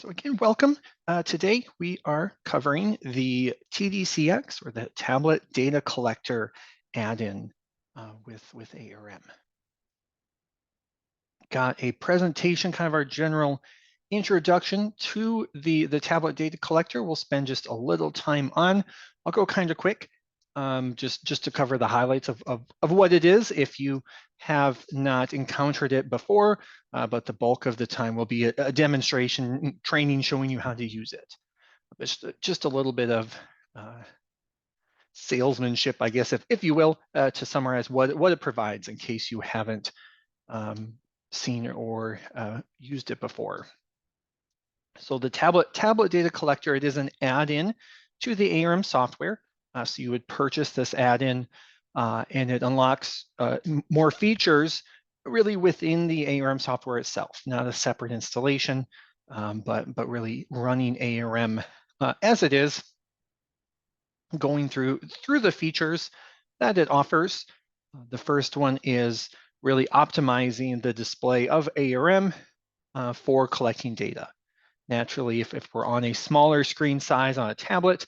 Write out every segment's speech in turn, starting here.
So again, welcome. Today we are covering the TDCx, or the Tablet Data Collector add-in with ARM. Got a presentation, kind of our general introduction to the Tablet Data Collector. We'll spend just a little time on. I'll go kind of quick, just to cover the highlights of what it is if you have not encountered it before, but the bulk of the time will be a demonstration training showing you how to use it. Just a little bit of salesmanship, I guess, if you will, to summarize what it provides in case you haven't seen or used it before. So the tablet data collector, it is an add-in to the ARM software. So you would purchase this add-in and it unlocks more features really within the ARM software itself, not a separate installation, but really running ARM as it is, going through the features that it offers. The first one is really optimizing the display of ARM for collecting data. Naturally, if we're on a smaller screen size on a tablet,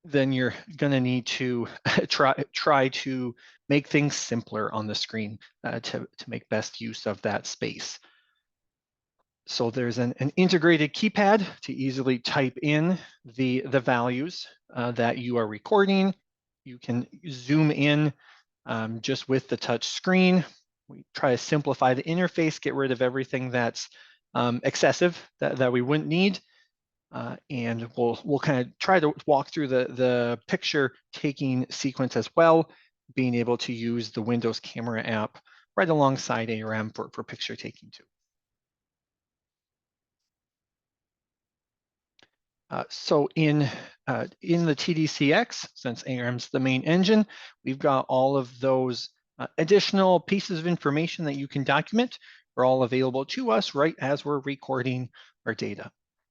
then you're going to need to try to make things simpler on the screen to make best use of that space. So there's an integrated keypad to easily type in the values that you are recording. You can zoom in just with the touch screen. We try to simplify the interface, get rid of everything that's excessive that we wouldn't need. And we'll kind of try to walk through the picture taking sequence as well, being able to use the Windows Camera app right alongside ARM for picture taking too. So in the TDCx, since ARM's the main engine, we've got all of those additional pieces of information that you can document. Are all available to us right as we're recording our data.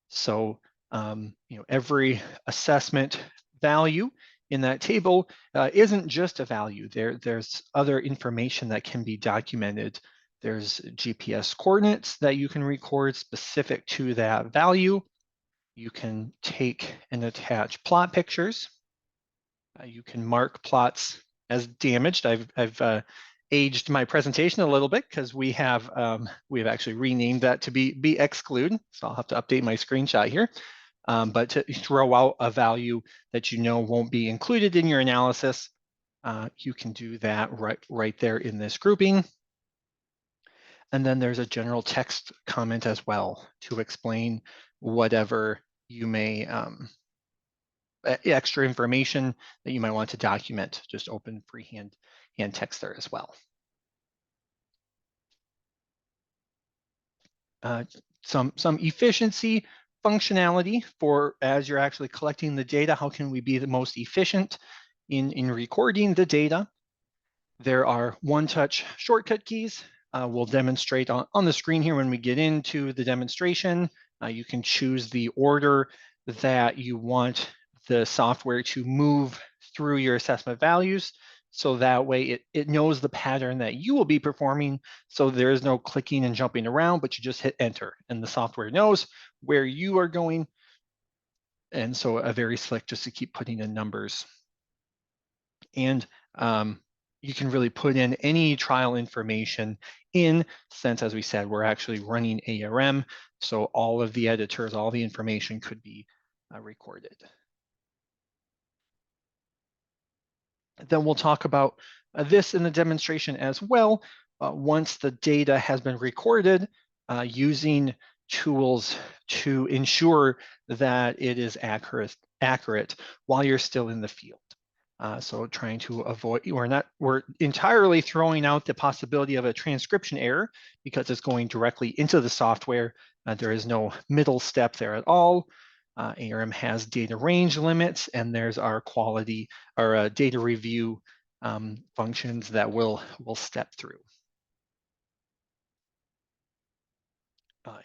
So every assessment value in that table isn't just a value. There's other information that can be documented. There's GPS coordinates that you can record specific to that value. You can take and attach plot pictures. You can mark plots as damaged. I've aged my presentation a little bit because we have actually renamed that to be exclude. So I'll have to update my screenshot here. But to throw out a value that you know won't be included in your analysis, you can do that right there in this grouping. And then there's a general text comment as well to explain whatever you may, extra information that you might want to document. Just open freehand text there as well. Some efficiency functionality for as you're actually collecting the data. How can we be the most efficient in recording the data? There are one-touch shortcut keys. We'll demonstrate on the screen here when we get into the demonstration. You can choose the order that you want the software to move through your assessment values. So that way it knows the pattern that you will be performing. So there is no clicking and jumping around, but you just hit enter and the software knows where you are going. And so a very slick just to keep putting in numbers. And you can really put in any trial information in, since, as we said, we're actually running ARM. So all of the editors, all the information could be recorded. Then we'll talk about this in the demonstration as well. Once the data has been recorded, using tools to ensure that it is accurate while you're still in the field. So trying to avoid, we're entirely throwing out the possibility of a transcription error because it's going directly into the software. There is no middle step there at all. ARM has data range limits, and there's our quality or data review functions that we'll step through.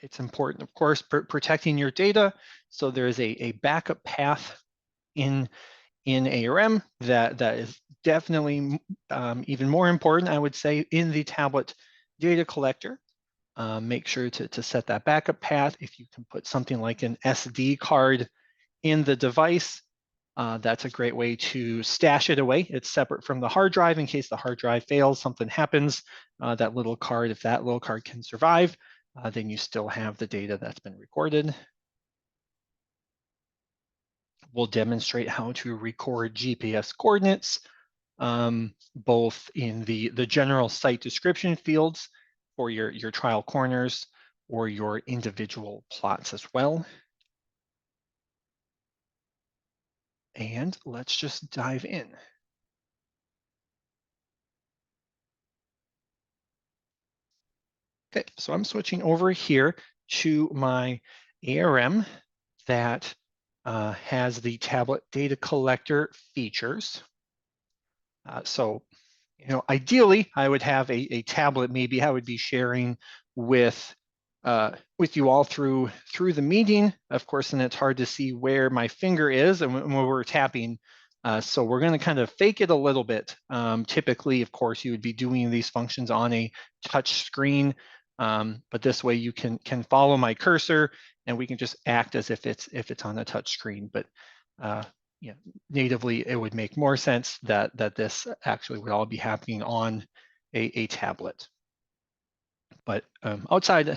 It's important, of course, protecting your data. So there is a backup path in ARM that is definitely even more important, I would say, in the tablet data collector. make sure to set that backup path. If you can put something like an SD card in the device, that's a great way to stash it away. It's separate from the hard drive in case the hard drive fails, something happens. That little card, if that little card can survive, then you still have the data that's been recorded. We'll demonstrate how to record GPS coordinates, both in the general site description fields for your trial corners or your individual plots as well. And let's just dive in. Okay, so I'm switching over here to my ARM that has the tablet data collector features. So, ideally, I would have a tablet. Maybe I would be sharing with you all through the meeting. Of course, and it's hard to see where my finger is and when we're tapping. So we're going to kind of fake it a little bit. Typically, of course, you would be doing these functions on a touch screen, but this way you can follow my cursor, and we can just act as if it's on a touch screen. But natively, it would make more sense that this actually would all be happening on a tablet. But outside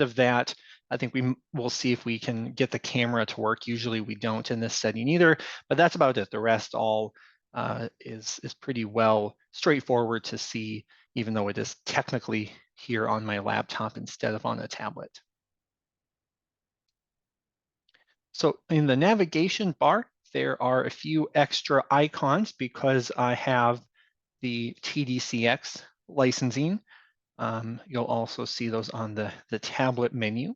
of that, I think we'll see if we can get the camera to work. Usually we don't in this setting either, but that's about it. The rest all is pretty well straightforward to see, even though it is technically here on my laptop instead of on a tablet. So in the navigation bar, there are a few extra icons because I have the TDCx licensing. You'll also see those on the tablet menu.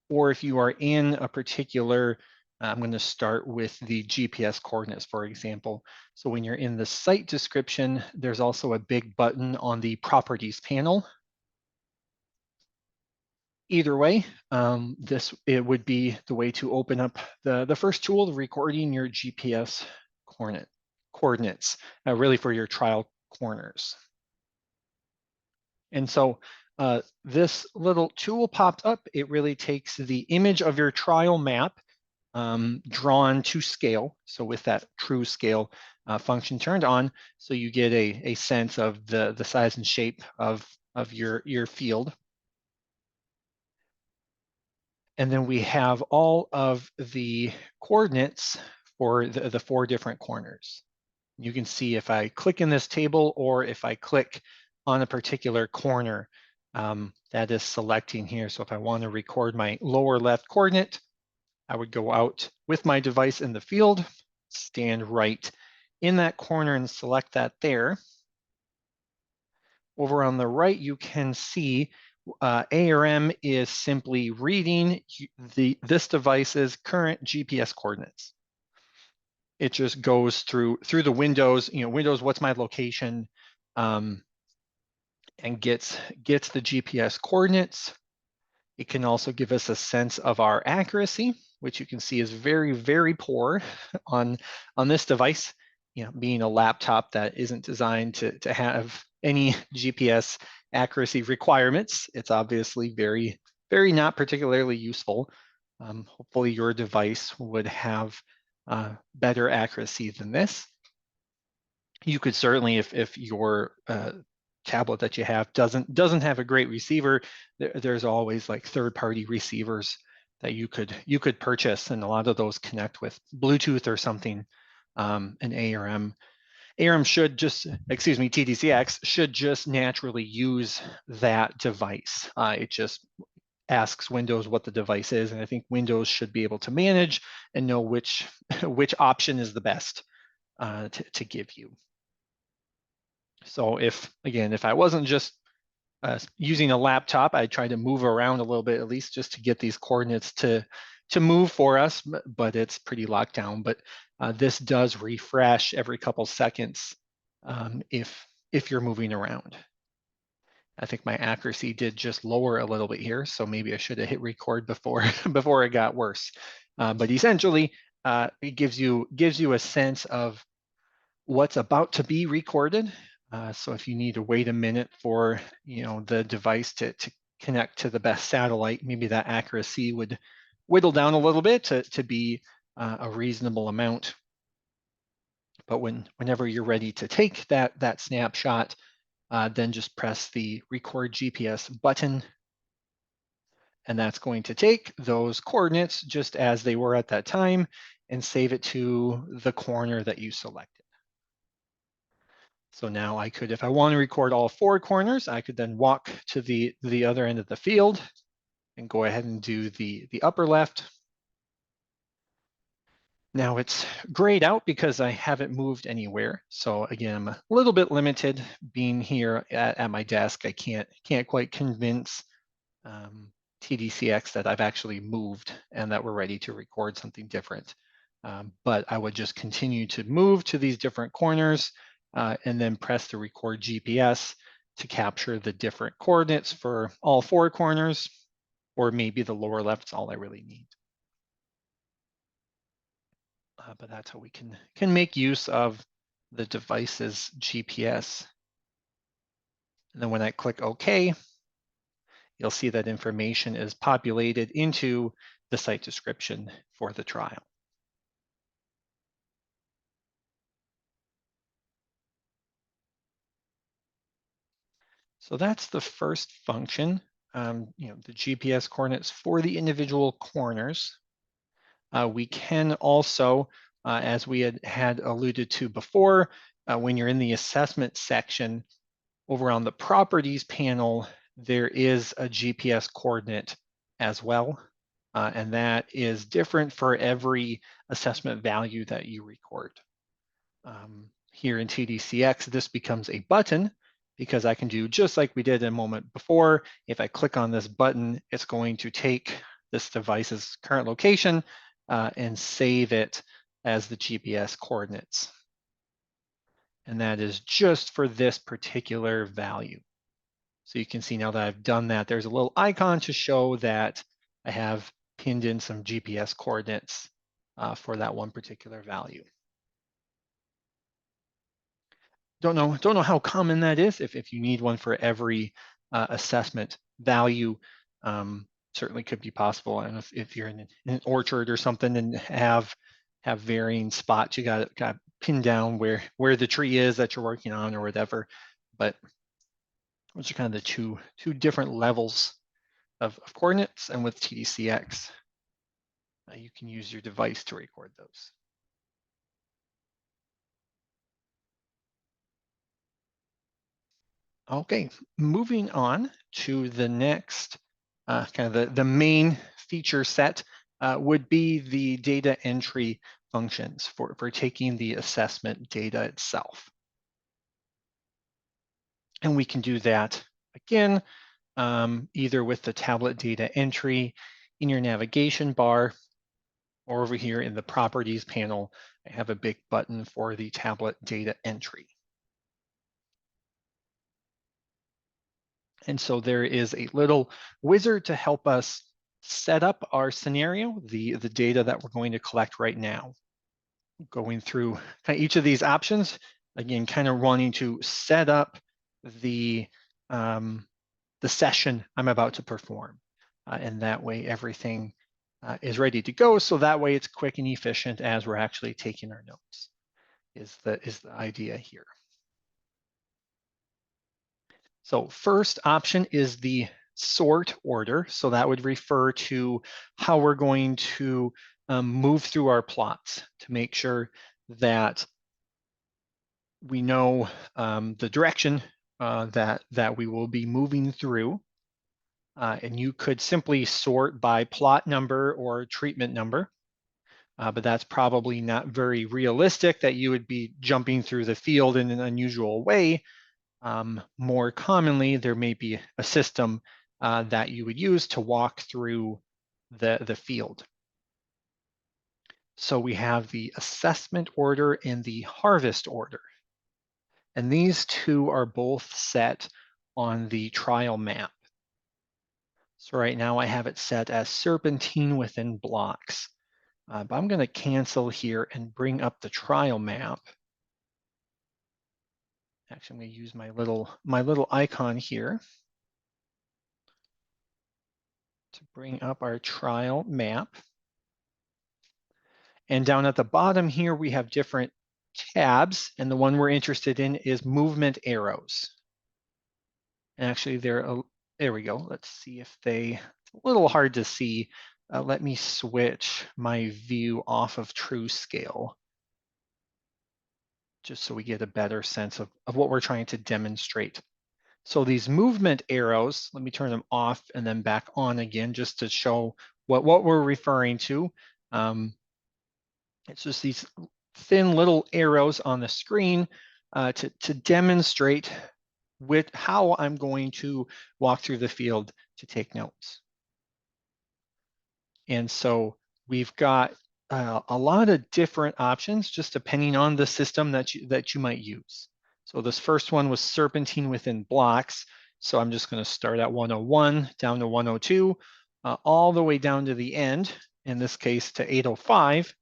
Or if you are in a particular, I'm going to start with the GPS coordinates, for example. So when you're in the site description, there's also a big button on the properties panel. Either way, it would be the way to open up the first tool, recording your GPS coordinates, really for your trial corners. And so this little tool popped up. It really takes the image of your trial map drawn to scale. So with that true scale function turned on, so you get a sense of the size and shape of your field. And then we have all of the coordinates for the 4 different corners. You can see if I click in this table or if I click on a particular corner, that is selecting here. So if I want to record my lower left coordinate, I would go out with my device in the field, stand right in that corner and select that there. Over on the right, you can see ARM is simply reading this device's current GPS coordinates. It just goes through the windows, Windows, what's my location, and gets the GPS coordinates. It can also give us a sense of our accuracy, which you can see is very, very poor on this device. Being a laptop that isn't designed to have any GPS accuracy requirements, it's obviously very, very not particularly useful. Hopefully your device would have better accuracy than this. You could certainly, if your tablet that you have doesn't have a great receiver, there's always like third-party receivers that you could purchase, and a lot of those connect with Bluetooth or something. And ARM should just, TDCx should just naturally use that device. It just asks Windows what the device is, and I think Windows should be able to manage and know which option is the best to give you. So if I wasn't just using a laptop, I'd try to move around a little bit, at least just to get these coordinates to move for us, but it's pretty locked down. But this does refresh every couple seconds if you're moving around. I think my accuracy did just lower a little bit here, so maybe I should have hit record before it got worse. But essentially, it gives you a sense of what's about to be recorded. So if you need to wait a minute for the device to connect to the best satellite, maybe that accuracy would whittle down a little bit to be a reasonable amount. But whenever you're ready to take that snapshot, then just press the record GPS button, and that's going to take those coordinates just as they were at that time and save it to the corner that you selected. So now I could, if I want to record all 4 corners, I could then walk to the other end of the field and go ahead and do the upper left. Now it's grayed out because I haven't moved anywhere. So again, I'm a little bit limited being here at my desk. I can't quite convince TDCx that I've actually moved and that we're ready to record something different. But I would just continue to move to these different corners and then press the record GPS to capture the different coordinates for all 4 corners, or maybe the lower left is all I really need. But that's how we can make use of the device's GPS. And then when I click OK, you'll see that information is populated into the site description for the trial. So that's the first function, the GPS coordinates for the individual corners. We can also, as we had alluded to before, when you're in the assessment section, over on the properties panel, there is a GPS coordinate as well. And that is different for every assessment value that you record. Here in TDCx, this becomes a button because I can do just like we did a moment before. If I click on this button, it's going to take this device's current location and save it as the GPS coordinates. And that is just for this particular value. So you can see now that I've done that, there's a little icon to show that I have pinned in some GPS coordinates for that one particular value. Don't know how common that is. If you need one for every assessment value, certainly could be possible. And if you're in an orchard or something and have varying spots, you got pinned down where the tree is that you're working on or whatever. But those are kind of the two different levels of coordinates. And with TDCx, you can use your device to record those. Okay, moving on to the next kind of the main feature set would be the data entry functions for taking the assessment data itself. And we can do that again, either with the tablet data entry in your navigation bar, or over here in the properties panel, I have a big button for the tablet data entry. And so there is a little wizard to help us set up our scenario, the data that we're going to collect right now. Going through kind of each of these options, again, kind of wanting to set up the session I'm about to perform. And that way everything is ready to go. So that way it's quick and efficient as we're actually taking our notes is the idea here. So first option is the sort order. So that would refer to how we're going to move through our plots to make sure that we know the direction that we will be moving through. And you could simply sort by plot number or treatment number, but that's probably not very realistic that you would be jumping through the field in an unusual way. More commonly, there may be a system that you would use to walk through the field. So we have the assessment order and the harvest order. And these two are both set on the trial map. So right now I have it set as serpentine within blocks. But I'm going to cancel here and bring up the trial map. Actually, I'm going to use my little icon here to bring up our trial map. And down at the bottom here, we have different tabs, and the one we're interested in is movement arrows. And actually, there we go. Let's see if it's a little hard to see. Let me switch my view off of true scale, just so we get a better sense of what we're trying to demonstrate. So these movement arrows, let me turn them off and then back on again, just to show what we're referring to. It's just these thin little arrows on the screen to demonstrate how I'm going to walk through the field to take notes. And so we've got a lot of different options, just depending on the system that you might use. So this first one was serpentine within blocks. So I'm just going to start at 101 down to 102, all the way down to the end, in this case to 805.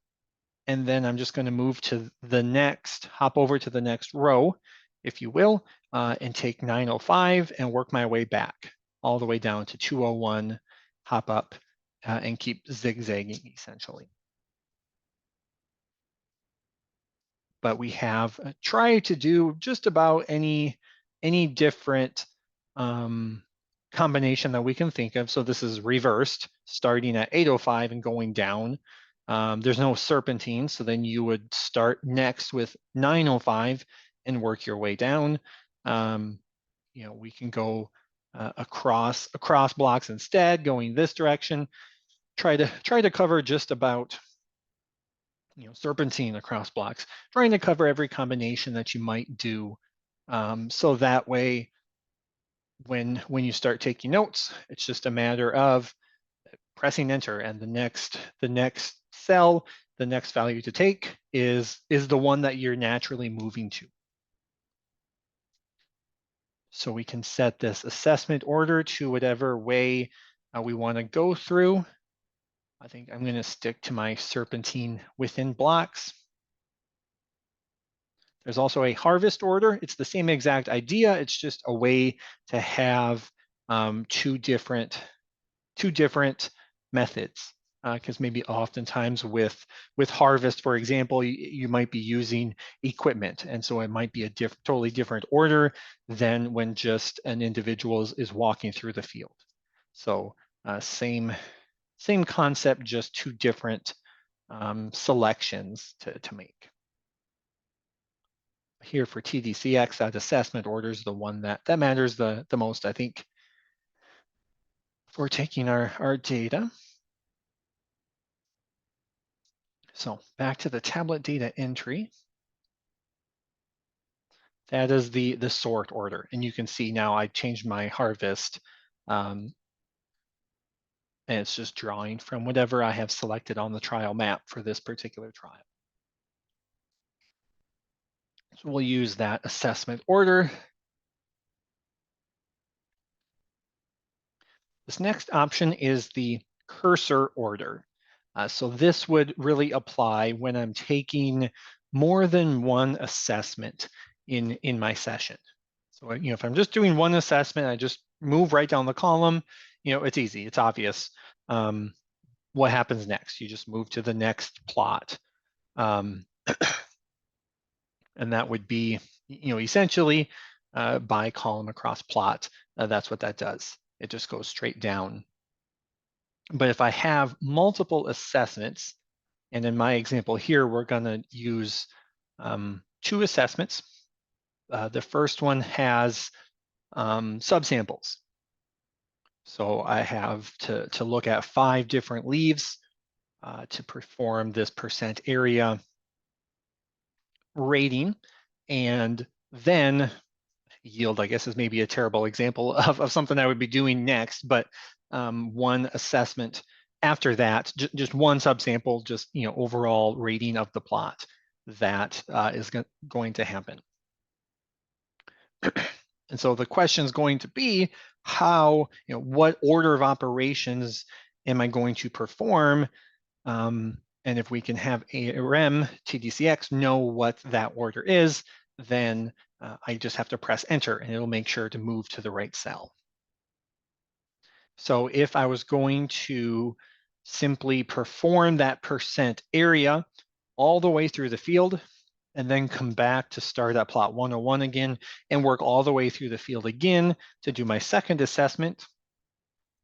And then I'm just going to move to the next, hop over to the next row, if you will, and take 905 and work my way back all the way down to 201, hop up, and keep zigzagging essentially. But we have tried to do just about any different combination that we can think of. So this is reversed, starting at 805 and going down. There's no serpentine, so then you would start next with 905 and work your way down. You know, we can go across blocks instead, going this direction. Try to cover just about, you know, serpentine across blocks, trying to cover every combination that you might do. So that way, when you start taking notes, it's just a matter of pressing enter, and the next cell, the next value to take is the one that you're naturally moving to. So we can set this assessment order to whatever way we want to go through. I think I'm going to stick to my serpentine within blocks. There's also a harvest order. It's the same exact idea. It's just a way to have two different methods. Because maybe oftentimes with harvest, for example, you might be using equipment, and so it might be a totally different order than when just an individual is walking through the field. So same concept, just two different selections to make. Here for TDCx, that assessment order is the one that matters the most, I think, for taking our data. So back to the tablet data entry. That is the sort order. And you can see now I changed my harvest, and it's just drawing from whatever I have selected on the trial map for this particular trial. So we'll use that assessment order. This next option is the cursor order. So this would really apply when I'm taking more than one assessment in my session. So, you know, if I'm just doing one assessment, I just move right down the column. You know, it's easy, it's obvious. What happens next? You just move to the next plot. And that would be, you know, essentially by column across plot. That's what that does. It just goes straight down. But if I have multiple assessments, and in my example here, we're going to use two assessments. The first one has subsamples. So I have to look at 5 different leaves to perform this percent area rating, and then yield, I guess, is maybe a terrible example of something I would be doing next, but one assessment after that, just one subsample, just, you know, overall rating of the plot that is going to happen. And so the question is going to be how, you know, what order of operations am I going to perform? And if we can have ARM TDCx know what that order is, then I just have to press enter and it'll make sure to move to the right cell. So if I was going to simply perform that percent area all the way through the field and then come back to start at plot 101 again and work all the way through the field again to do my second assessment,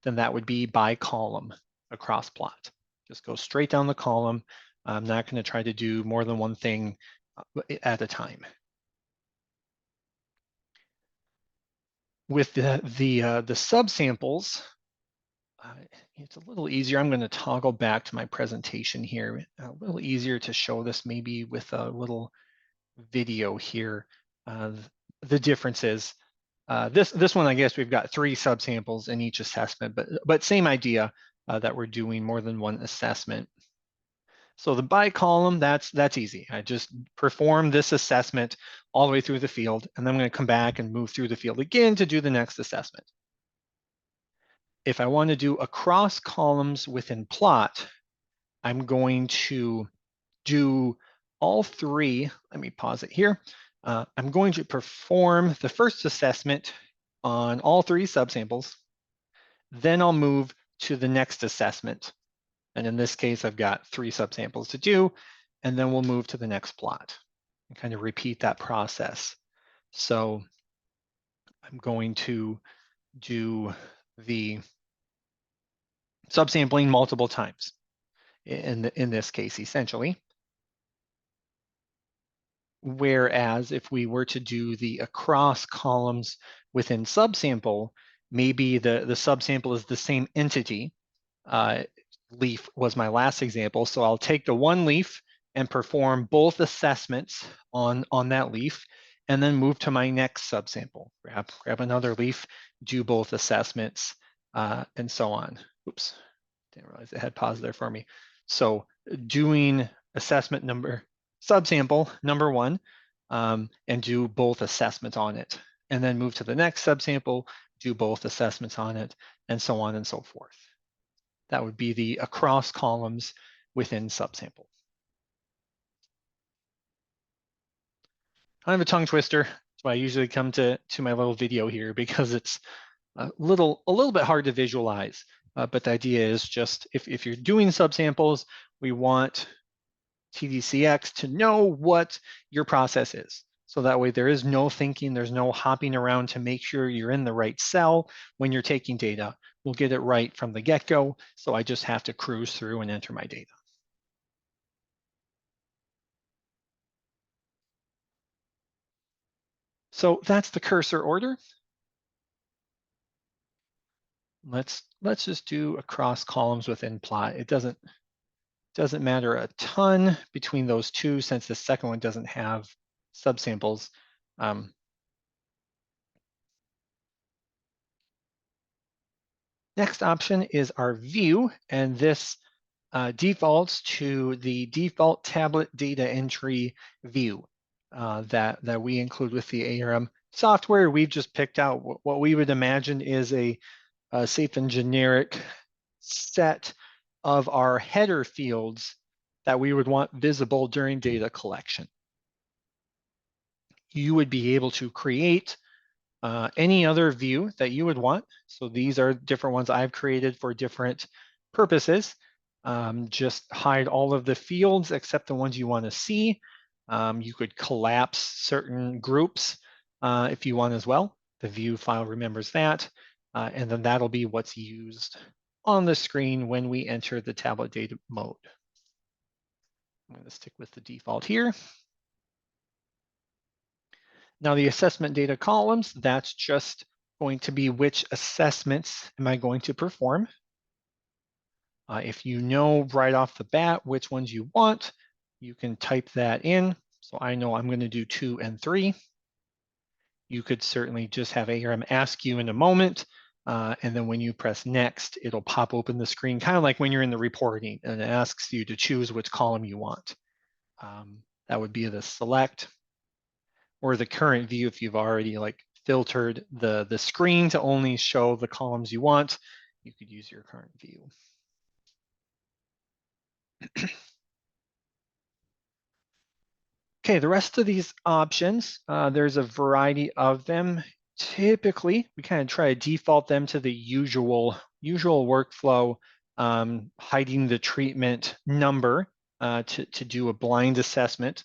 then that would be by column across plot. Just go straight down the column. I'm not going to try to do more than one thing at a time. With the subsamples, it's a little easier. I'm going to toggle back to my presentation here. A little easier to show this maybe with a little video here. The differences. This one, I guess we've got 3 subsamples in each assessment, but same idea that we're doing more than one assessment. So the by column, that's easy. I just perform this assessment all the way through the field, and then I'm going to come back and move through the field again to do the next assessment. If I want to do across columns within plot, I'm going to do all 3. Let me pause it here. I'm going to perform the first assessment on all 3 subsamples. Then I'll move to the next assessment. And in this case, I've got 3 subsamples to do, and then we'll move to the next plot and kind of repeat that process. So I'm going to do the subsampling multiple times in this case, essentially. Whereas if we were to do the across columns within subsample, maybe the subsample is the same entity. Leaf was my last example. So I'll take the one leaf and perform both assessments on that leaf, and then move to my next subsample. Grab another leaf, do both assessments, and so on. Oops, didn't realize it had paused there for me. So doing assessment subsample number 1, and do both assessments on it, and then move to the next subsample, do both assessments on it, and so on and so forth. That would be the across columns within subsample. Kind of a tongue twister. That's why I usually come to my little video here, because it's a little bit hard to visualize. But the idea is just if you're doing subsamples, we want TDCx to know what your process is. So that way there is no thinking, there's no hopping around to make sure you're in the right cell when you're taking data. We'll get it right from the get-go, so I just have to cruise through and enter my data. So that's the cursor order. Let's just do across columns within plot. It doesn't matter a ton between those 2 since the second one doesn't have subsamples. Next option is our view, and this defaults to the default tablet data entry view that we include with the ARM software. We've just picked out what we would imagine is a safe and generic set of our header fields that we would want visible during data collection. You would be able to create any other view that you would want. So these are different ones I've created for different purposes. Just hide all of the fields except the ones you want to see. You could collapse certain groups if you want as well. The view file remembers that. And then that'll be what's used on the screen when we enter the tablet data mode. I'm going to stick with the default here. Now the assessment data columns, that's just going to be which assessments am I going to perform. If you know right off the bat which ones you want, you can type that in. So I know I'm going to do 2 and 3. You could certainly just have ARM ask you in a moment, and then when you press next, it'll pop open the screen, kind of like when you're in the reporting, and it asks you to choose which column you want. That would be the select, or the current view if you've already filtered the screen to only show the columns you want. You could use your current view. Okay, the rest of these options, there's a variety of them. Typically, we kind of try to default them to the usual workflow, hiding the treatment number to do a blind assessment.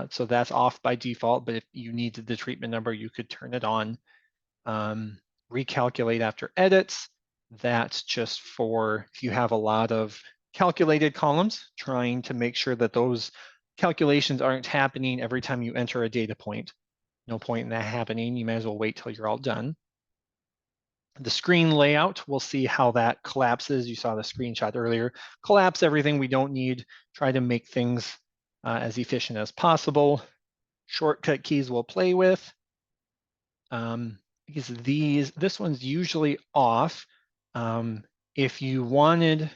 So that's off by default, but if you needed the treatment number, you could turn it on. Recalculate after edits, that's just for if you have a lot of calculated columns, trying to make sure that those calculations aren't happening every time you enter a data point. No point in that happening. You may as well wait till you're all done. The screen layout, we'll see how that collapses. You saw the screenshot earlier. Collapse everything we don't need. Try to make things as efficient as possible. Shortcut keys we'll play with. Because this one's usually off. If you wanted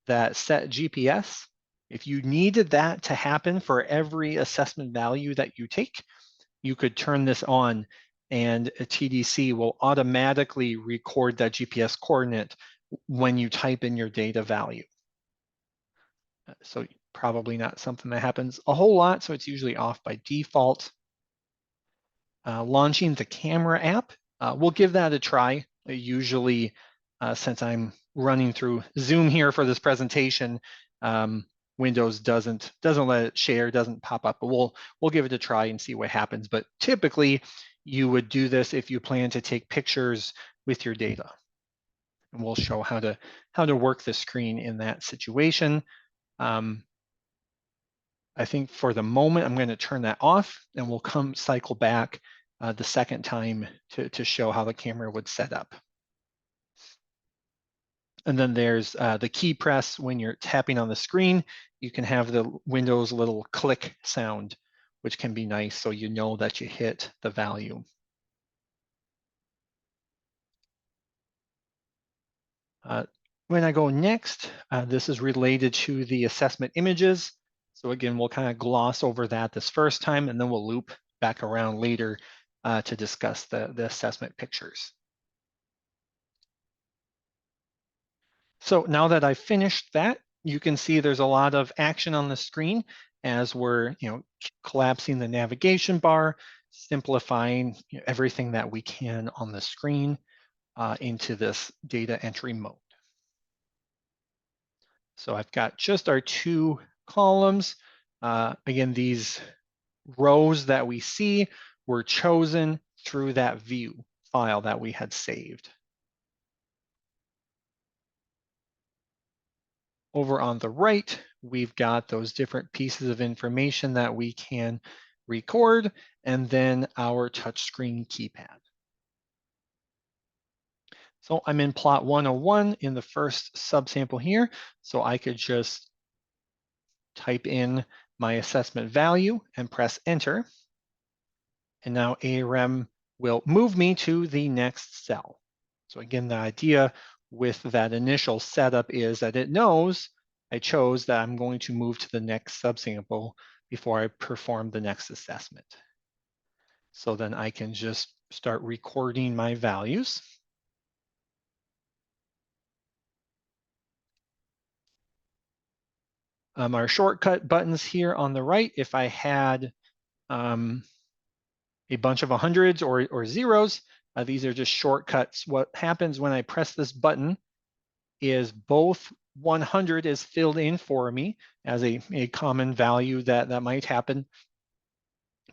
that set GPS, if you needed that to happen for every assessment value that you take, you could turn this on and a TDC will automatically record that GPS coordinate when you type in your data value. So probably not something that happens a whole lot, so it's usually off by default. Launching the camera app, we'll give that a try. Usually, since I'm running through Zoom here for this presentation, Windows doesn't let it share, doesn't pop up, but we'll give it a try and see what happens. But typically, you would do this if you plan to take pictures with your data. And we'll show how to work the screen in that situation. I think for the moment, I'm going to turn that off and we'll cycle back the second time to show how the camera would set up. And then there's the key press when you're tapping on the screen. You can have the Windows little click sound, which can be nice so you know that you hit the value. When I go next, this is related to the assessment images. So again, we'll kind of gloss over that this first time, and then we'll loop back around later to discuss the assessment pictures. So now that I've finished that, you can see there's a lot of action on the screen as we're collapsing the navigation bar, simplifying everything that we can on the screen into this data entry mode. So I've got just our two columns. Again, these rows that we see were chosen through that view file that we had saved. Over on the right, we've got those different pieces of information that we can record, and then our touchscreen keypad. So I'm in plot 101 in the first subsample here, so I could just type in my assessment value and press enter. And now ARM will move me to the next cell. So again, the idea with that initial setup is that it knows I chose that I'm going to move to the next subsample before I perform the next assessment. So then I can just start recording my values. Our shortcut buttons here on the right, if I had a bunch of hundreds or zeros, these are just shortcuts. What happens when I press this button is both 100 is filled in for me as a common value that might happen.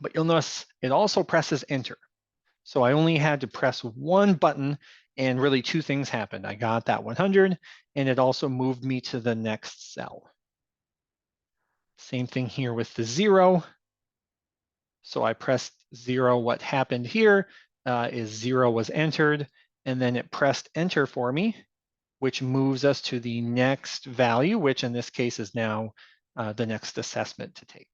But you'll notice it also presses enter. So I only had to press one button and really two things happened. I got that 100 and it also moved me to the next cell. Same thing here with the 0. So I pressed 0. What happened here is 0 was entered, and then it pressed enter for me, which moves us to the next value, which in this case is now the next assessment to take.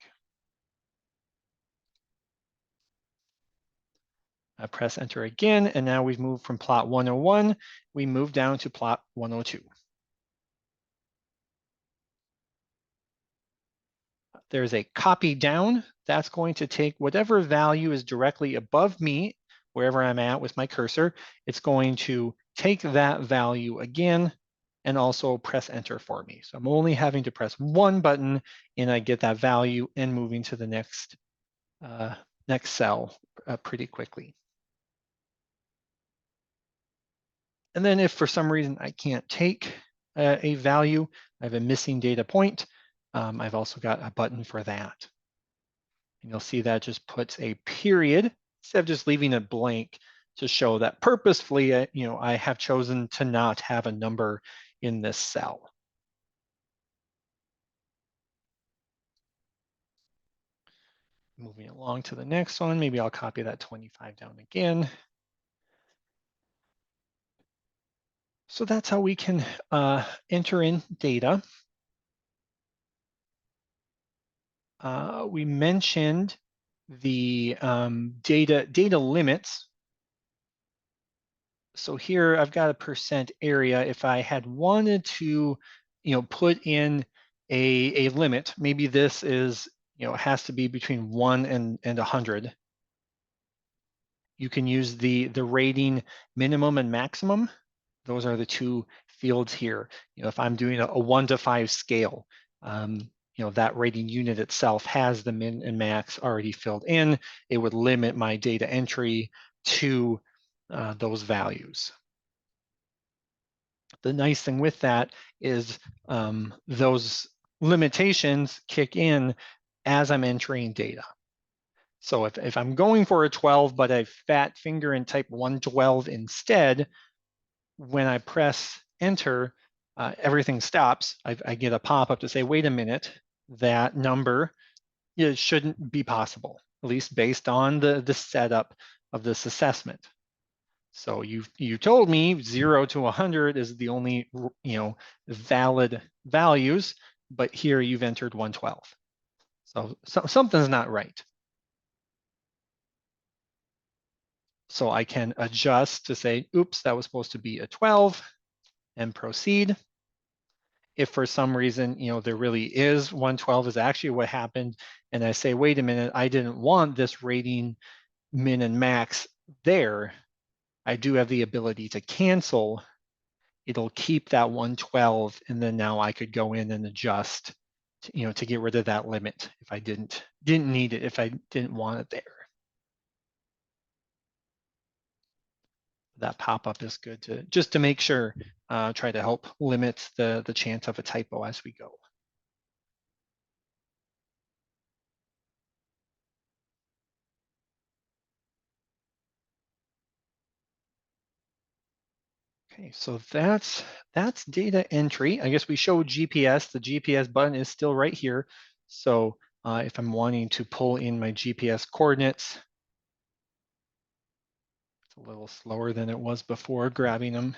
I press enter again, and now we've moved from plot 101, we move down to plot 102. There's a copy down. That's going to take whatever value is directly above me, wherever I'm at with my cursor. It's going to take that value again and also press enter for me. So I'm only having to press one button and I get that value and moving to the next cell pretty quickly. And then if for some reason I can't take a value, I have a missing data point, I've also got a button for that. And you'll see that just puts a period instead of just leaving it blank to show that purposefully, I have chosen to not have a number in this cell. Moving along to the next one, maybe I'll copy that 25 down again. So that's how we can enter in data. We mentioned the data limits. So here I've got a percent area. If I had wanted to, put in a limit, maybe this is, has to be between 1 and 100. You can use the rating minimum and maximum. Those are the two fields here. If I'm doing a 1 to 5 scale, that rating unit itself has the min and max already filled in. It would limit my data entry to those values. The nice thing with that is those limitations kick in as I'm entering data. So if I'm going for a 12, but I fat finger and type 112 instead, when I press enter, everything stops. I get a pop-up to say, wait a minute, that number shouldn't be possible, at least based on the setup of this assessment. So you told me 0 to 100 is the only valid values, but here you've entered 112. So something's not right. So I can adjust to say, oops, that was supposed to be a 12 and proceed. If for some reason, there really is 112 is actually what happened, and I say, wait a minute, I didn't want this rating min and max there, I do have the ability to cancel. It'll keep that 112, and then now I could go in and adjust, to get rid of that limit if I didn't need it, if I didn't want it there. That pop-up is good to just to make sure, try to help limit the chance of a typo as we go. Okay, so that's data entry. I guess we showed GPS. The GPS button is still right here. So if I'm wanting to pull in my GPS coordinates, it's a little slower than it was before grabbing them.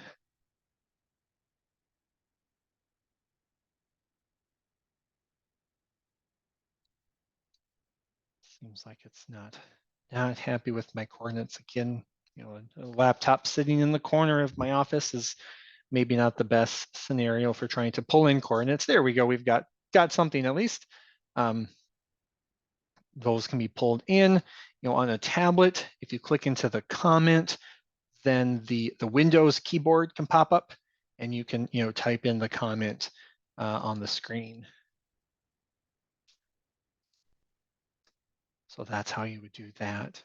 Seems like it's not happy with my coordinates again. A laptop sitting in the corner of my office is maybe not the best scenario for trying to pull in coordinates. There we go. We've got something at least. Those can be pulled in. On a tablet, if you click into the comment, then the Windows keyboard can pop up, and you can type in the comment on the screen. So that's how you would do that.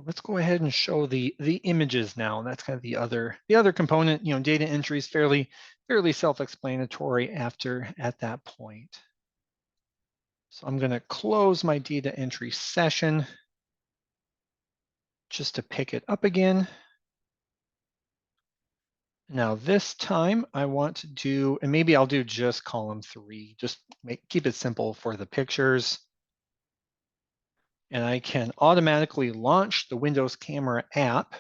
Let's go ahead and show the images now. And that's kind of the other component. Data entry is fairly self-explanatory at that point. So I'm going to close my data entry session just to pick it up again. Now this time I want to do, and maybe I'll do just column 3, just keep it simple for the pictures. And I can automatically launch the Windows Camera app.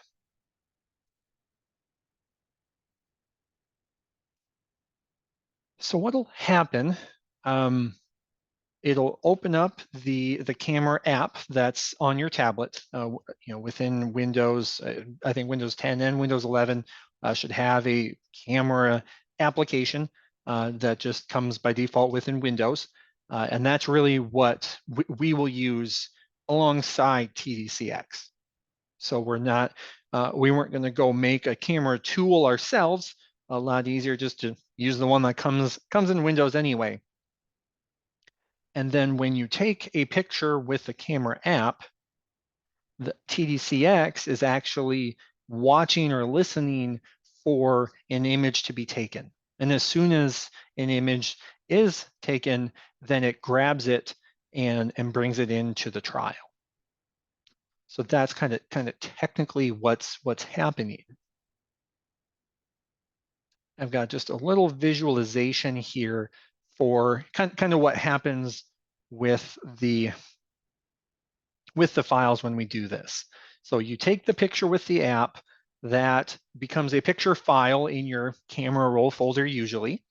So what'll happen, it'll open up the camera app that's on your tablet. Within Windows, I think Windows 10 and Windows 11 should have a camera application that just comes by default within Windows. And that's really what we will use alongside TDCx. So we weren't going to go make a camera tool ourselves. A lot easier just to use the one that comes in Windows anyway. And then when you take a picture with the camera app, the TDCx is actually watching or listening for an image to be taken. And as soon as an image is taken, then it grabs it and brings it into the trial. So that's kind of technically what's happening. I've got just a little visualization here for kind of what happens with the files when we do this. So you take the picture with the app, that becomes a picture file in your camera roll folder usually.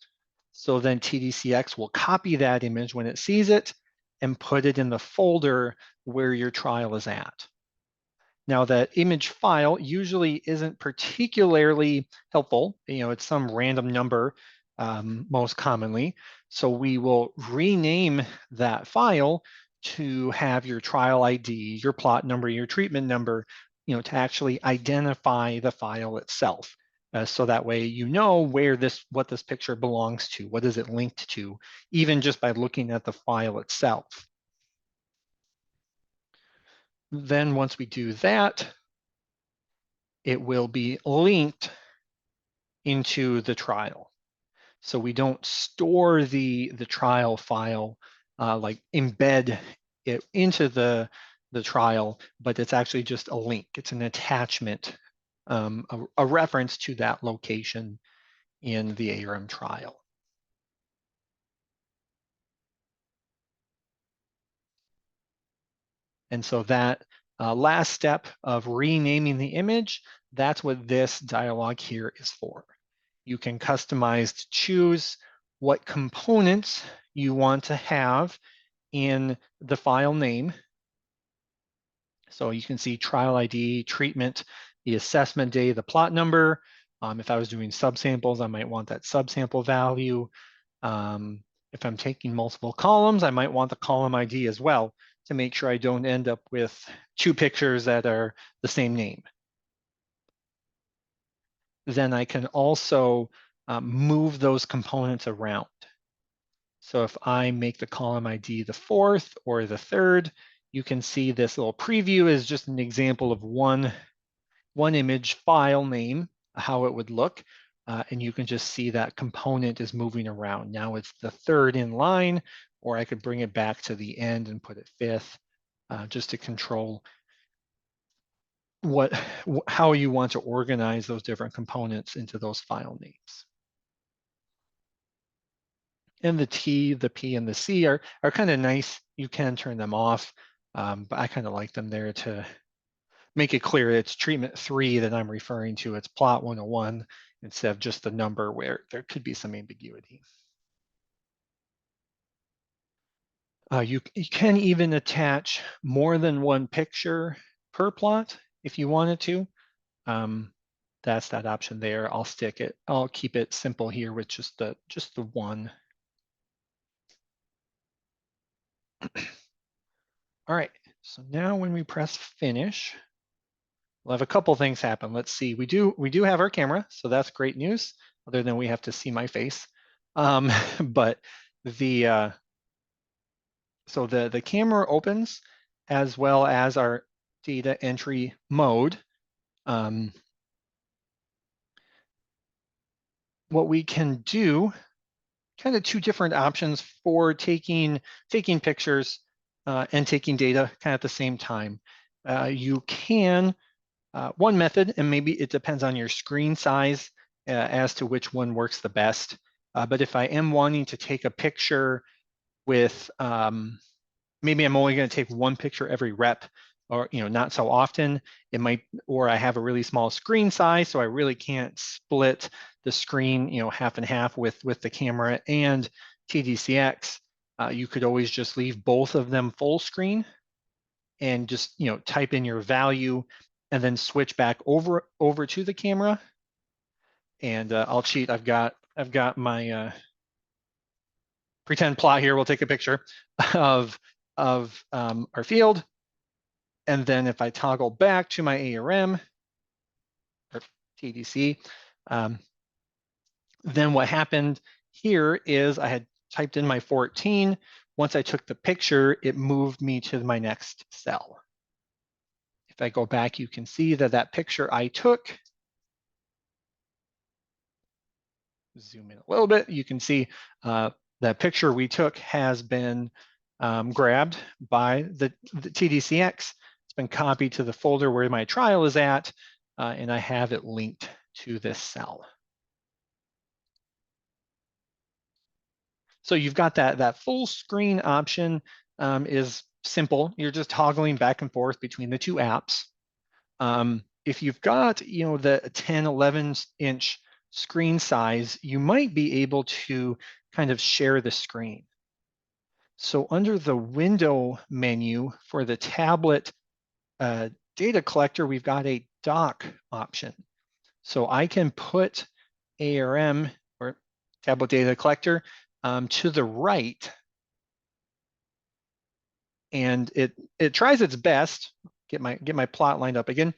So then TDCx will copy that image when it sees it and put it in the folder where your trial is at. Now that image file usually isn't particularly helpful. It's some random number most commonly. So we will rename that file to have your trial ID, your plot number, your treatment number, to actually identify the file itself. So that way you know what this picture belongs to, what is it linked to, even just by looking at the file itself. Then once we do that, it will be linked into the trial. So we don't store the trial file, like embed it into the trial, but it's actually just a link. It's an attachment, a reference to that location in the ARM trial. And so that last step of renaming the image, that's what this dialog here is for. You can customize to choose what components you want to have in the file name. So you can see trial ID, treatment, the assessment day, the plot number. If I was doing subsamples, I might want that subsample value. If I'm taking multiple columns, I might want the column ID as well to make sure I don't end up with 2 pictures that are the same name. Then I can also move those components around. So if I make the column ID the 4th or the 3rd, you can see this little preview is just an example of one image file name, how it would look. And you can just see that component is moving around. Now it's the 3rd in line, or I could bring it back to the end and put it 5th, just to control how you want to organize those different components into those file names. And the T, the P, and the C are kind of nice. You can turn them off, but I kind of like them there to make it clear it's treatment 3 that I'm referring to. It's plot 101 instead of just the number where there could be some ambiguity. You can even attach more than one picture per plot if you wanted to. That's that option there. I'll keep it simple here with just the one. All right, so now when we press finish, we'll have a couple things happen. Let's see, we do have our camera, so that's great news, other than we have to see my face. But so the camera opens as well as our data entry mode. What we can do, kind of 2 different options for taking pictures and taking data kind of at the same time. You can, one method, and maybe it depends on your screen size as to which one works the best. But if I am wanting to take a picture with, maybe I'm only going to take 1 picture every rep, or not so often, it might, or I have a really small screen size, so I really can't split the screen, half and half with the camera and TDCx. You could always just leave both of them full screen and just type in your value and then switch back over to the camera. And I'll cheat. I've got my pretend plot here. We'll take a picture of our field. And then if I toggle back to my ARM or TDC, then what happened here is I had typed in my 14. Once I took the picture, it moved me to my next cell. If I go back, you can see that that picture I took, zoom in a little bit, you can see that picture we took has been grabbed by the TDCx. It's been copied to the folder where my trial is at, and I have it linked to this cell. So you've got that full screen option is simple. You're just toggling back and forth between the two apps. If you've got, the 10, 11-inch screen size, you might be able to kind of share the screen. So under the window menu for the tablet data collector, we've got a dock option. So I can put ARM or tablet data collector to the right, and it tries its best. Get my plot lined up again.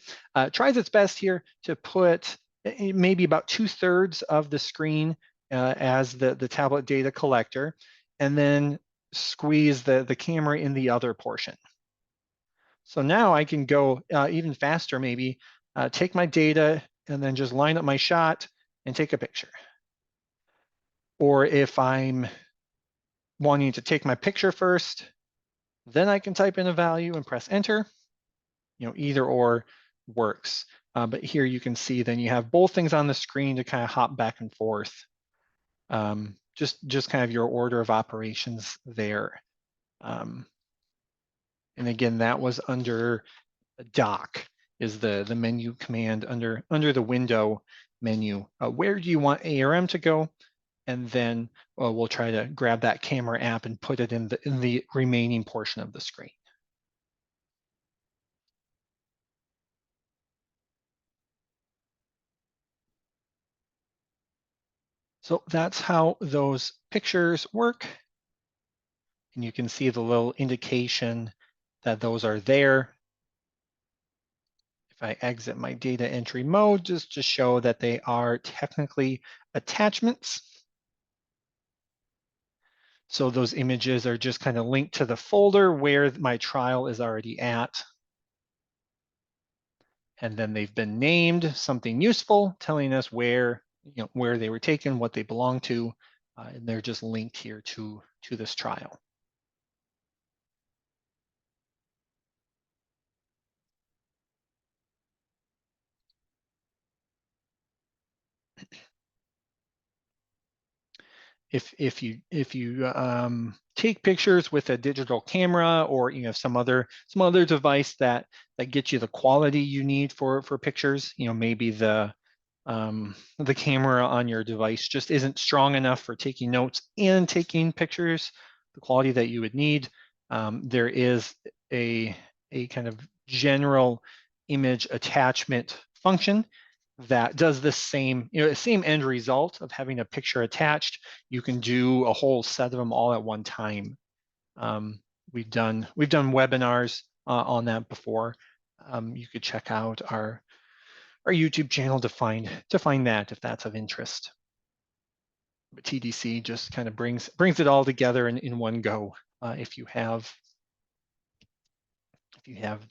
Tries its best here to put maybe about 2/3 of the screen as the tablet data collector, and then squeeze the camera in the other portion. So now I can go even faster, maybe take my data and then just line up my shot and take a picture. Or if I'm wanting to take my picture first, then I can type in a value and press enter. Either or works. But here you can see then you have both things on the screen to kind of hop back and forth. Just kind of your order of operations there. And again, that was under dock is the menu command under the window menu. Where do you want ARM to go? And then we'll try to grab that camera app and put it in the remaining portion of the screen. So that's how those pictures work. And you can see the little indication that those are there. If I exit my data entry mode, just to show that they are technically attachments. So those images are just kind of linked to the folder where my trial is already at. And then they've been named something useful, telling us where they were taken, what they belong to, and they're just linked here to this trial. If you take pictures with a digital camera or some other device that gets you the quality you need for pictures, maybe the camera on your device just isn't strong enough for taking notes and taking pictures, the quality that you would need. There is a kind of general image attachment function that does the same end result of having a picture attached. You can do a whole set of them all at one time. We've done webinars on that before. You could check out our YouTube channel to find that if that's of interest. But TDC just kind of brings it all together in one go if you have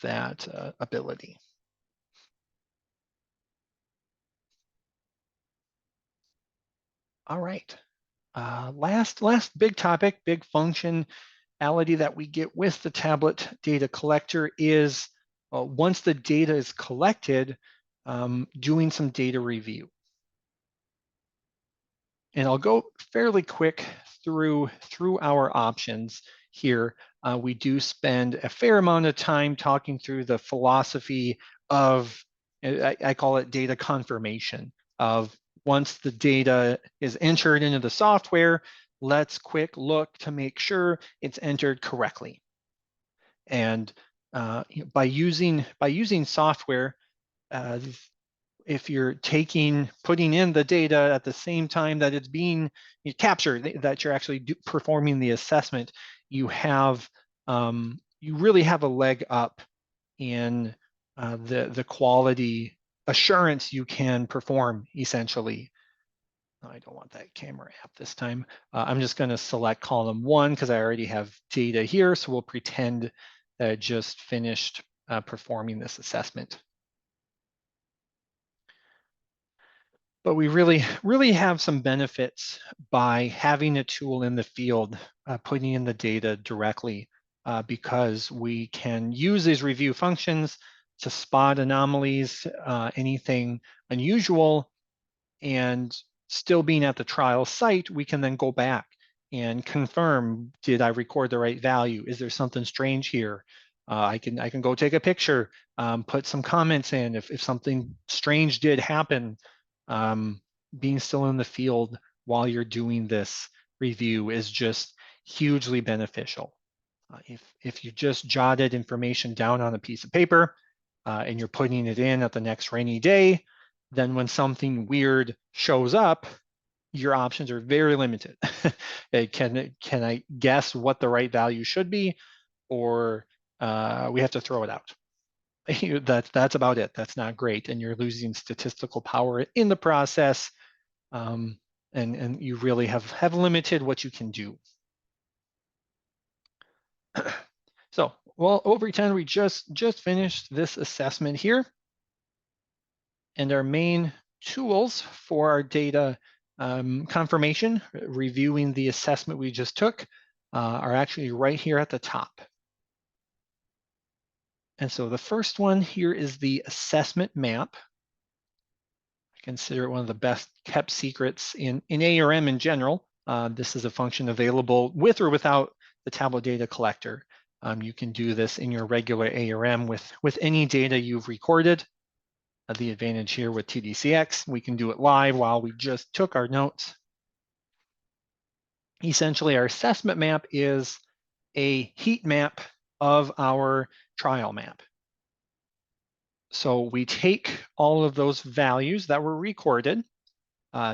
that ability. All right. Last big topic, big functionality that we get with the tablet data collector is once the data is collected, doing some data review. And I'll go fairly quick through our options here. We do spend a fair amount of time talking through the philosophy of, I call it data confirmation, of once the data is entered into the software, let's quick look to make sure it's entered correctly. And by using software, if you're putting in the data at the same time that it's being captured, that you're actually performing the assessment, you really have a leg up in the quality assurance you can perform, essentially. I don't want that camera app this time. I'm just going to select column 1 because I already have data here. So we'll pretend that I just finished performing this assessment. But we really have some benefits by having a tool in the field, putting in the data directly, because we can use these review functions to spot anomalies, anything unusual, and still being at the trial site, we can then go back and confirm, did I record the right value? Is there something strange here? I can go take a picture, put some comments in if something strange did happen. Being still in the field while you're doing this review is just hugely beneficial. If you just jotted information down on a piece of paper and you're putting it in at the next rainy day, then when something weird shows up, your options are very limited. Can I guess what the right value should be, or we have to throw it out? That's about it. That's not great, and you're losing statistical power in the process, and you really have limited what you can do. So, well, over 10, we just finished this assessment here. And our main tools for our data confirmation, reviewing the assessment we just took, are actually right here at the top. And so the first one here is the assessment map. I consider it one of the best kept secrets in ARM in general. This is a function available with or without the Tableau data collector. You can do this in your regular ARM with any data you've recorded. The advantage here with TDCx, we can do it live while we just took our notes. Essentially, our assessment map is a heat map of our trial map. So we take all of those values that were recorded,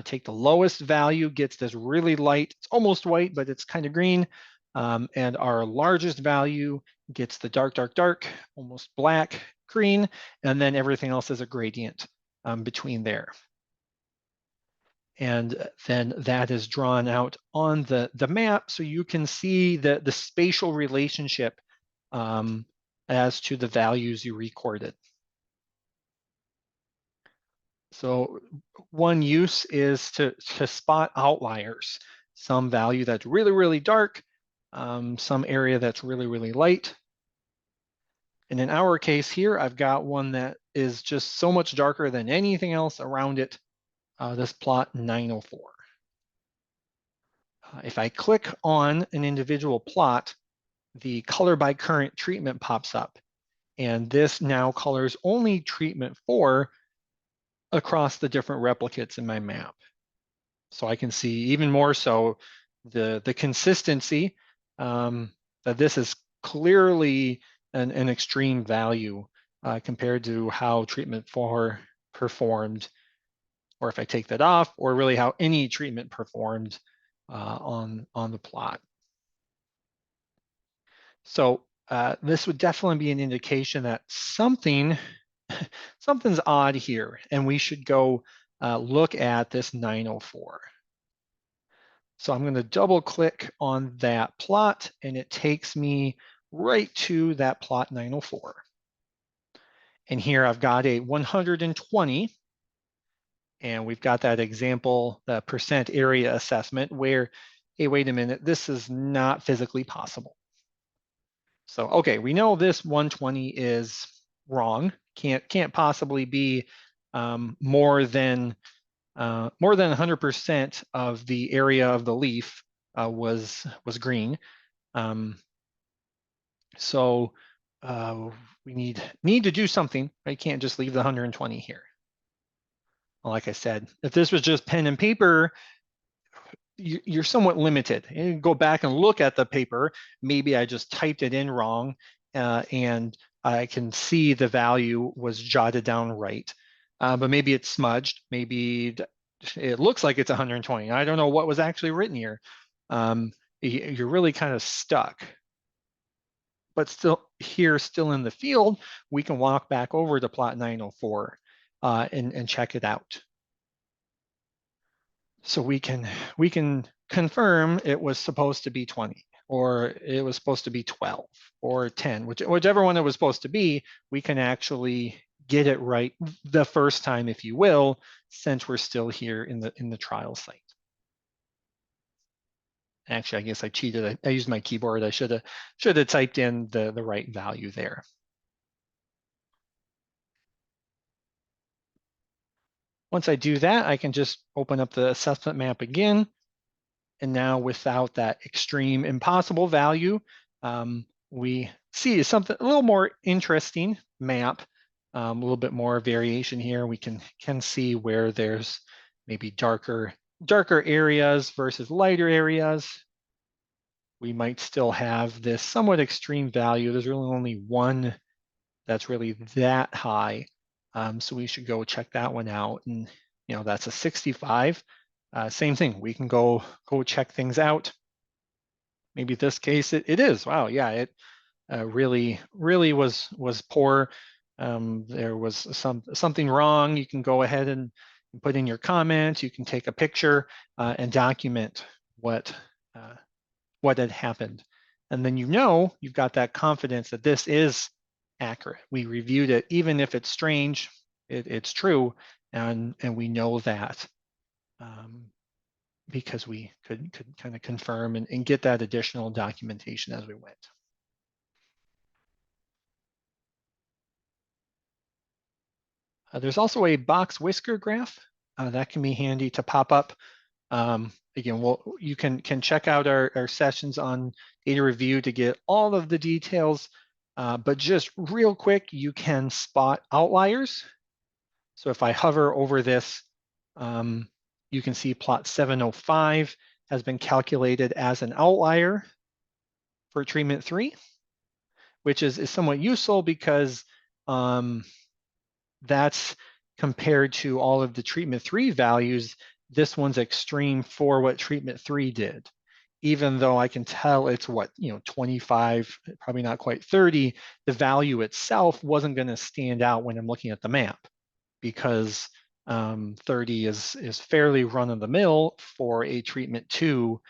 take the lowest value, gets this really light, it's almost white, but it's kind of green. And our largest value gets the dark, dark, dark, almost black, green, and then everything else is a gradient between there. And then that is drawn out on the map so you can see the spatial relationship as to the values you recorded. So one use is to spot outliers, some value that's really, really dark, some area that's really, really light. And in our case here, I've got one that is just so much darker than anything else around it, this plot 904. If I click on an individual plot, the color by current treatment pops up. And this now colors only treatment 4 across the different replicates in my map. So I can see even more so the consistency that this is clearly an extreme value compared to how treatment 4 performed, or if I take that off, or really how any treatment performed on the plot. So this would definitely be an indication that something's odd here, and we should go look at this 904. So I'm going to double click on that plot, and it takes me right to that plot 904. And here I've got a 120, and we've got that example, the percent area assessment where, hey, wait a minute, this is not physically possible. So, okay, we know this 120 is wrong. Can't possibly be more than 100% of the area of the leaf was green. So we need to do something. I can't just leave the 120 here. Like I said, if this was just pen and paper, you're somewhat limited. You go back and look at the paper. Maybe I just typed it in wrong, and I can see the value was jotted down right. But maybe it's smudged. Maybe it looks like it's 120. I don't know what was actually written here. You're really kind of stuck. but still in the field, we can walk back over to plot 904 and check it out. So we can confirm it was supposed to be 20, or it was supposed to be 12 or 10, whichever one it was supposed to be. We can actually get it right the first time, if you will, since we're still here in the trial site. Actually, I guess I cheated. I used my keyboard. I should have typed in the right value there. Once I do that, I can just open up the assessment map again. And now without that extreme impossible value, we see something a little more interesting map, a little bit more variation here. We can see where there's maybe darker areas versus lighter areas. We might still have this somewhat extreme value. There's really only one that's really that high. So we should go check that one out. And that's a 65. Same thing, we can go check things out. Maybe this case it is. Wow, yeah, it really was poor. There was something wrong. You can go ahead and put in your comments. You can take a picture and document what had happened. And then you've got that confidence that this is accurate. We reviewed it, even if it's strange, it's true, and we know that because we could kind of confirm and get that additional documentation as we went. There's also a box whisker graph that can be handy to pop up. Again, you can check out our sessions on data review to get all of the details, but just real quick, you can spot outliers. So if I hover over this, you can see plot 705 has been calculated as an outlier for treatment 3, which is somewhat useful because that's compared to all of the treatment 3 values. This one's extreme for what treatment 3 did. Even though I can tell it's 25, probably not quite 30, the value itself wasn't going to stand out when I'm looking at the map, because 30 is fairly run-of-the-mill for a treatment 2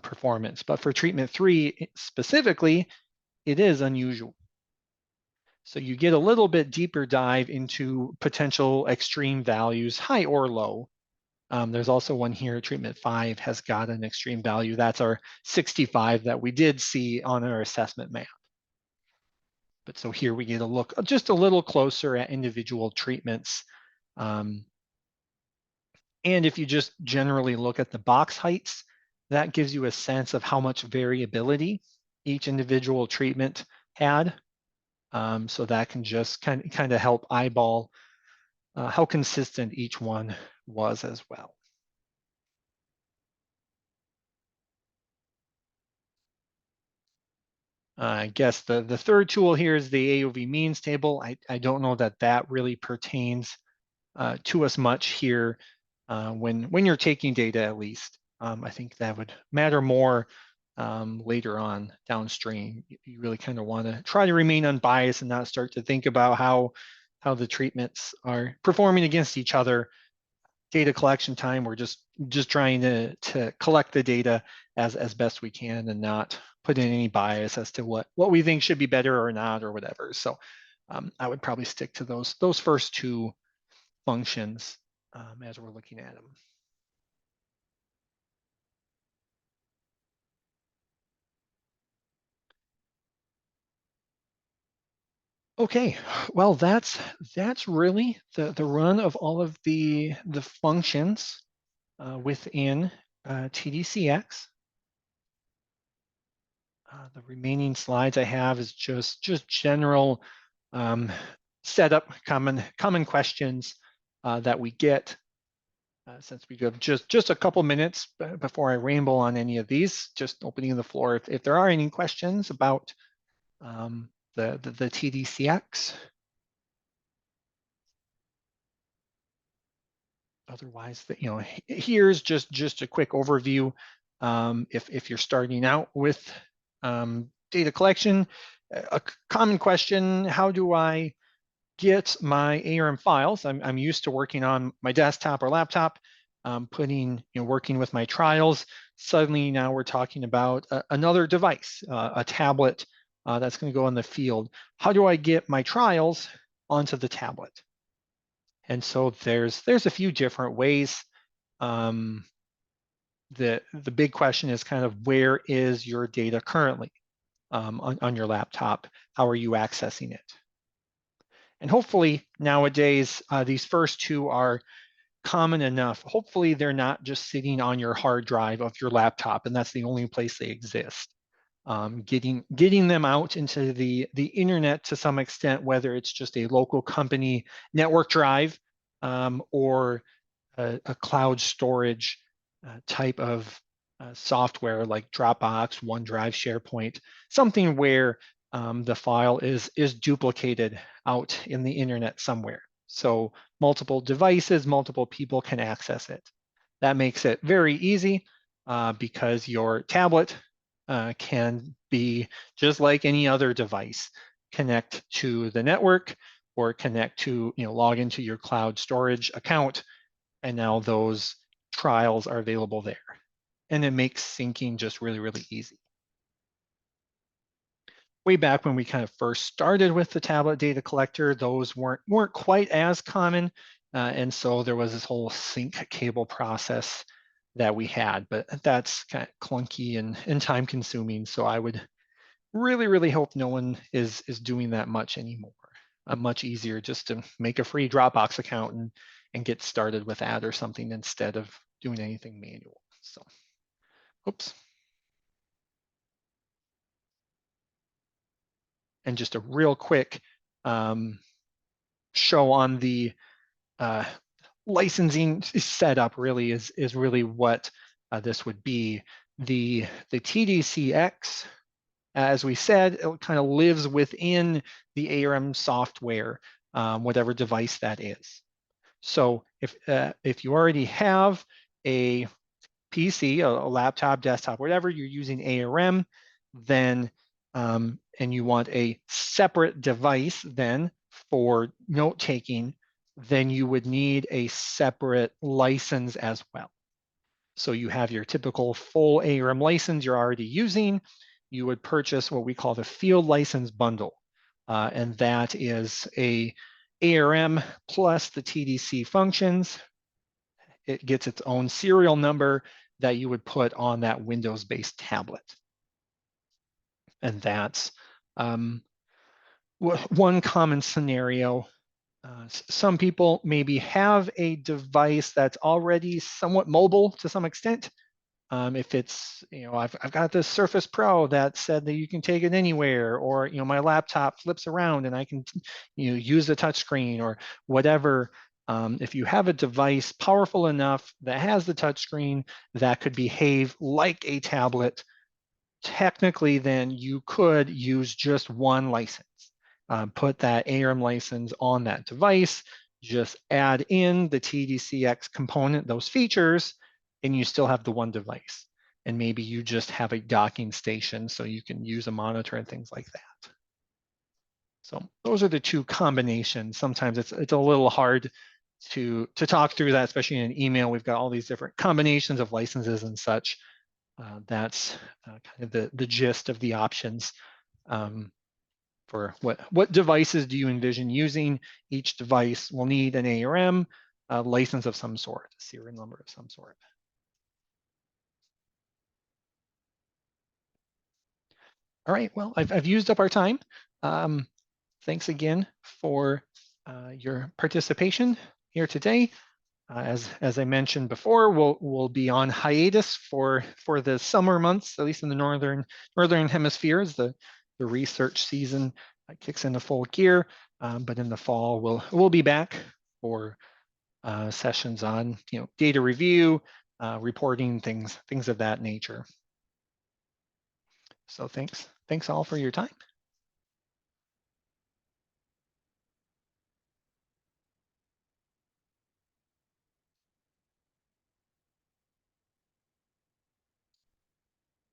performance. But for treatment 3 specifically, it is unusual. So you get a little bit deeper dive into potential extreme values, high or low. There's also one here, treatment 5 has got an extreme value. That's our 65 that we did see on our assessment map. But so here we get a look just a little closer at individual treatments. And if you just generally look at the box heights, that gives you a sense of how much variability each individual treatment had. So that can just kind of help eyeball how consistent each one was as well. I guess the third tool here is the AOV means table. I don't know that really pertains to us much here when you're taking data, at least. I think that would matter more later on downstream. You really kind of want to try to remain unbiased and not start to think about how the treatments are performing against each other. Data collection time, we're just trying to collect the data as best we can and not put in any bias as to what we think should be better or not or whatever. So I would probably stick to those first two functions as we're looking at them. Okay, well, that's really the run of all of the functions within TDCx. The remaining slides I have is just general setup, common questions that we get since we have just a couple minutes before I ramble on any of these. Just opening the floor if there are any questions about the TDCx. Otherwise, here's just a quick overview. If you're starting out with data collection, a common question, how do I get my ARM files? I'm used to working on my desktop or laptop, working with my trials. Suddenly now we're talking about another device, a tablet that's going to go in the field. How do I get my trials onto the tablet? And so there's a few different ways. The big question is kind of, where is your data currently on your laptop? How are you accessing it? And hopefully nowadays, these first two are common enough. Hopefully they're not just sitting on your hard drive of your laptop and that's the only place they exist. Getting them out into the internet to some extent, whether it's just a local company network drive or a cloud storage type of software like Dropbox, OneDrive, SharePoint, something where the file is duplicated out in the internet somewhere. So multiple devices, multiple people can access it. That makes it very easy because your tablet can be just like any other device, connect to the network or connect to, log into your cloud storage account, and now those trials are available there. And it makes syncing just really, really easy. Way back when we kind of first started with the tablet data collector, those weren't quite as common. And so there was this whole sync cable process that we had, but that's kind of clunky and time consuming. So I would really, really hope no one is doing that much anymore. Much easier just to make a free Dropbox account and get started with that or something instead of doing anything manual. So, oops. And just a real quick show on the licensing setup really is really what this would be. The TDCx, as we said, it kind of lives within the ARM software, whatever device that is. So if you already have a PC, a laptop, desktop, whatever, you're using ARM, then and you want a separate device then for note taking, then you would need a separate license as well. So you have your typical full ARM license you're already using. You would purchase what we call the field license bundle. And that is a ARM plus the TDC functions. It gets its own serial number that you would put on that Windows-based tablet. And that's one common scenario. Some people maybe have a device that's already somewhat mobile to some extent. If it's, I've got this Surface Pro that said that you can take it anywhere, or, my laptop flips around and I can, use the touchscreen or whatever. If you have a device powerful enough that has the touchscreen that could behave like a tablet, technically then you could use just one license. Put that ARM license on that device, just add in the TDCx component, those features, and you still have the one device. And maybe you just have a docking station so you can use a monitor and things like that. So those are the two combinations. Sometimes it's a little hard to talk through that, especially in an email. We've got all these different combinations of licenses and such. That's kind of the gist of the options. For what devices do you envision using? Each device will need an ARM license of some sort, a serial number of some sort. All right, well, I've used up our time. Thanks again for your participation here today. As I mentioned before, we'll be on hiatus for the summer months, at least in the northern hemisphere, as the research season kicks into full gear. But in the fall, we'll be back for sessions on data review, reporting, things of that nature. So thanks all for your time.